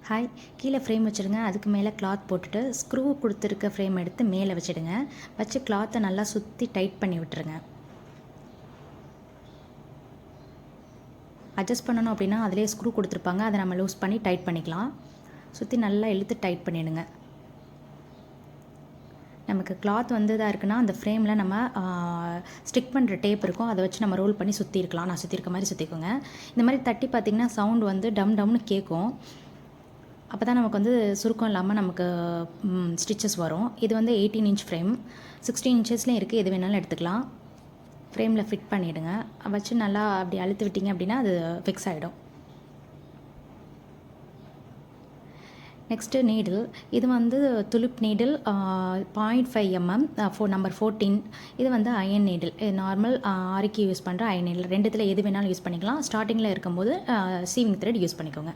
Hi, கீழே frame வச்சுடுங்க. அதுக்கு மேலே கிளாத் போட்டுட்டு ஸ்க்ரூ கொடுத்துருக்க ஃப்ரேம் எடுத்து மேலே வச்சுடுங்க. வச்சு கிளாத்தை நல்லா சுற்றி டைட் பண்ணி விட்டுருங்க. அட்ஜஸ்ட் பண்ணணும் அப்படின்னா அதிலே ஸ்க்ரூ கொடுத்துருப்பாங்க, அதை நம்ம லூஸ் பண்ணி டைட் பண்ணிக்கலாம். சுற்றி நல்லா இழுத்து டைட் பண்ணிவிடுங்க. நமக்கு கிளாத் வந்து இதாக இருக்குன்னா அந்த ஃப்ரேமில் நம்ம ஸ்டிக் பண்ணுற டேப் இருக்கும், அதை வச்சு நம்ம ரோல் பண்ணி சுற்றிருக்கலாம். நான் சுற்றிருக்க மாதிரி சுற்றிக்கோங்க. இந்த மாதிரி தட்டி பார்த்திங்கன்னா சவுண்டு வந்து டம் டம்னு கேட்கும். அப்போ தான் நமக்கு வந்து சுருக்கம் இல்லாமல் நமக்கு ஸ்டிச்சஸ் வரும். இது வந்து 18 இன்ச் ஃப்ரேம், 16 இன்ச்சஸ்லேயும் இருக்குது, எது வேணாலும் எடுத்துக்கலாம். ஃப்ரேமில் ஃபிட் பண்ணிவிடுங்க. வச்சு நல்லா அப்படி அழுத்து விட்டிங்க அப்படின்னா அது ஃபிக்ஸ் ஆகிடும். Next needle. இது வந்து துலிப் நீடில் 0.5 mm நம்பர் 14. இது வந்து அயன் நீடில். நார்மல் ஆரிக்கு யூஸ் பண்ணுற அயன் நீடில். ரெண்டுத்தில் எது வேணாலும் யூஸ் பண்ணிக்கலாம். ஸ்டார்டிங்கில் இருக்கும்போது சீவிங் த்ரெட் யூஸ் பண்ணிக்கோங்க.